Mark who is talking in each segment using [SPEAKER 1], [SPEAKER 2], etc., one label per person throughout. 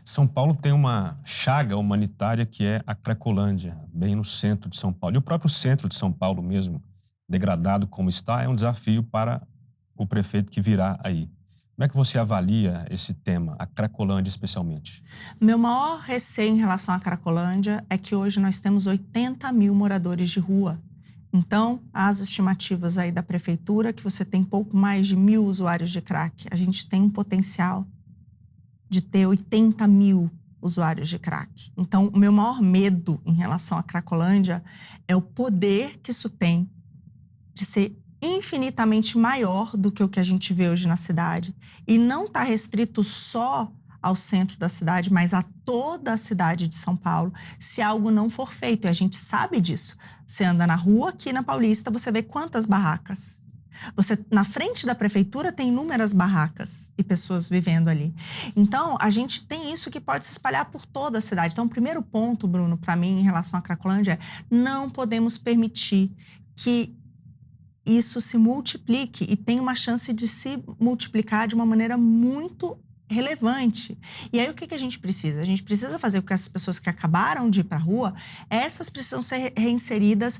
[SPEAKER 1] São Paulo tem uma chaga humanitária que é a Cracolândia, bem no centro de São Paulo. E o próprio centro de São Paulo mesmo, degradado como está, é um desafio para o prefeito que virá aí. Como é que você avalia esse tema, a Cracolândia especialmente?
[SPEAKER 2] Meu maior receio em relação à Cracolândia é que hoje nós temos 80 mil moradores de rua. Então, as estimativas aí da prefeitura que você tem pouco mais de 1.000 usuários de crack. A gente tem um potencial de ter 80 mil usuários de crack. Então, o meu maior medo em relação à Cracolândia é o poder que isso tem de ser infinitamente maior do que o que a gente vê hoje na cidade. E não está restrito só ao centro da cidade, mas a toda a cidade de São Paulo, se algo não for feito. E a gente sabe disso. Você anda na rua aqui na Paulista, você vê quantas barracas. Você, na frente da prefeitura, tem inúmeras barracas e pessoas vivendo ali. Então, a gente tem isso que pode se espalhar por toda a cidade. Então, o primeiro ponto, Bruno, para mim, em relação à Cracolândia é: não podemos permitir que isso se multiplique e tem uma chance de se multiplicar de uma maneira muito relevante. E aí, o que a gente precisa? A gente precisa fazer com que essas pessoas que acabaram de ir para a rua, essas precisam ser reinseridas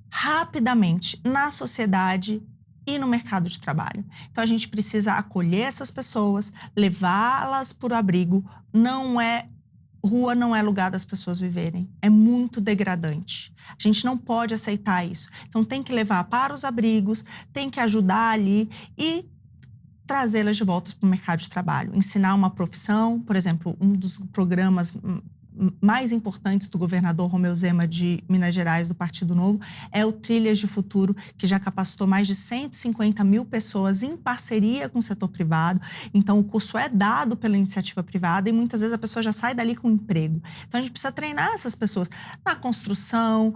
[SPEAKER 2] rapidamente na sociedade e no mercado de trabalho. Então, a gente precisa acolher essas pessoas, levá-las para o abrigo. Rua não é lugar das pessoas viverem. É muito degradante. A gente não pode aceitar isso. Então, tem que levar para os abrigos, tem que ajudar ali e trazê-las de volta para o mercado de trabalho. Ensinar uma profissão, por exemplo, um dos programas mais importantes do governador Romeu Zema de Minas Gerais, do Partido Novo, é o Trilhas de Futuro, que já capacitou mais de 150 mil pessoas em parceria com o setor privado. Então, o curso é dado pela iniciativa privada e muitas vezes a pessoa já sai dali com um emprego. Então, a gente precisa treinar essas pessoas na construção,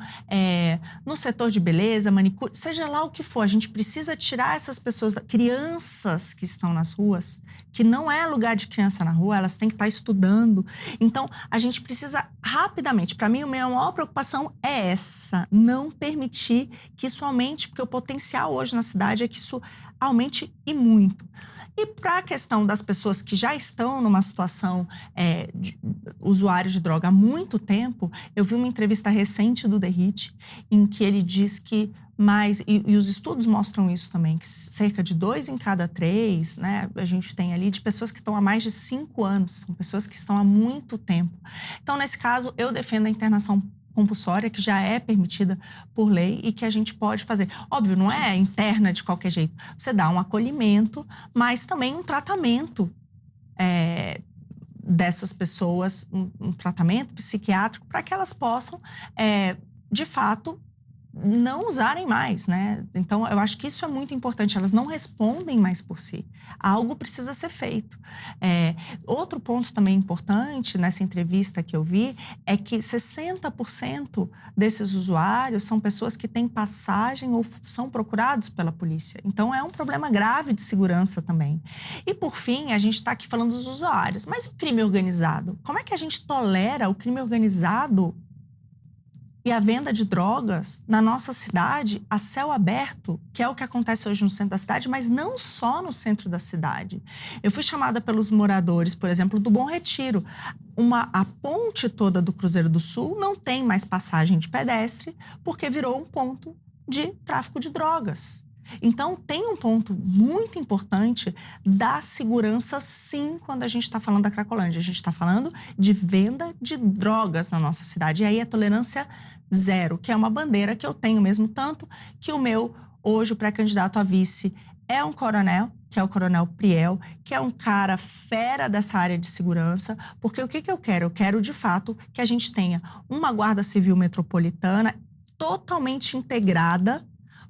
[SPEAKER 2] no setor de beleza, manicure, seja lá o que for. A gente precisa tirar essas pessoas, crianças que estão nas ruas, que não é lugar de criança na rua, elas têm que estar estudando. Então, a gente precisa rapidamente, para mim, a minha maior preocupação é essa, não permitir que isso aumente, porque o potencial hoje na cidade é que isso aumente e muito. E para a questão das pessoas que já estão numa situação de usuários de droga há muito tempo, eu vi uma entrevista recente do Derrite, em que ele diz que e os estudos mostram isso também, que cerca de 2 em cada 3, né, a gente tem ali de pessoas que estão há mais de 5 anos, são pessoas que estão há muito tempo. Então, nesse caso, eu defendo a internação compulsória, que já é permitida por lei e que a gente pode fazer. Óbvio, não é interna de qualquer jeito. Você dá um acolhimento, mas também um tratamento dessas pessoas, um tratamento psiquiátrico para que elas possam, de fato, não usarem mais, né? Então, eu acho que isso é muito importante. Elas não respondem mais por si. Algo precisa ser feito. Outro ponto também importante nessa entrevista que eu vi é que 60% desses usuários são pessoas que têm passagem ou são procurados pela polícia. Então, é um problema grave de segurança também. E, por fim, a gente está aqui falando dos usuários. Mas o crime organizado? Como é que a gente tolera o crime organizado e a venda de drogas na nossa cidade a céu aberto, que é o que acontece hoje no centro da cidade, mas não só no centro da cidade. Eu fui chamada pelos moradores, por exemplo, do Bom Retiro. A ponte toda do Cruzeiro do Sul não tem mais passagem de pedestre porque virou um ponto de tráfico de drogas. Então, tem um ponto muito importante da segurança, sim, quando a gente está falando da Cracolândia. A gente está falando de venda de drogas na nossa cidade. E aí, a tolerância zero, que é uma bandeira que eu tenho mesmo, tanto que o meu, hoje, o pré-candidato a vice é um coronel, que é o Coronel Priel, que é um cara fera dessa área de segurança, porque o que eu quero? Eu quero, de fato, que a gente tenha uma Guarda Civil Metropolitana totalmente integrada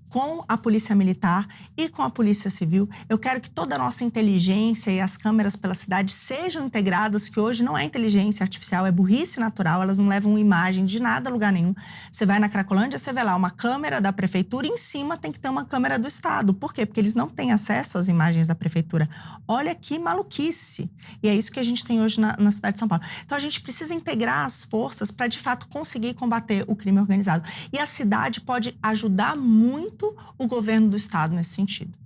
[SPEAKER 2] com a Polícia Militar e com a Polícia Civil. Eu quero que toda a nossa inteligência e as câmeras pela cidade sejam integradas, que hoje não é inteligência artificial, é burrice natural, elas não levam imagem de nada a lugar nenhum. Você vai na Cracolândia, você vê lá uma câmera da prefeitura e em cima tem que ter uma câmera do Estado. Por quê? Porque eles não têm acesso às imagens da prefeitura. Olha que maluquice. E é isso que a gente tem hoje na cidade de São Paulo. Então, a gente precisa integrar as forças para, de fato, conseguir combater o crime organizado. E a cidade pode ajudar muito o governo do estado nesse sentido.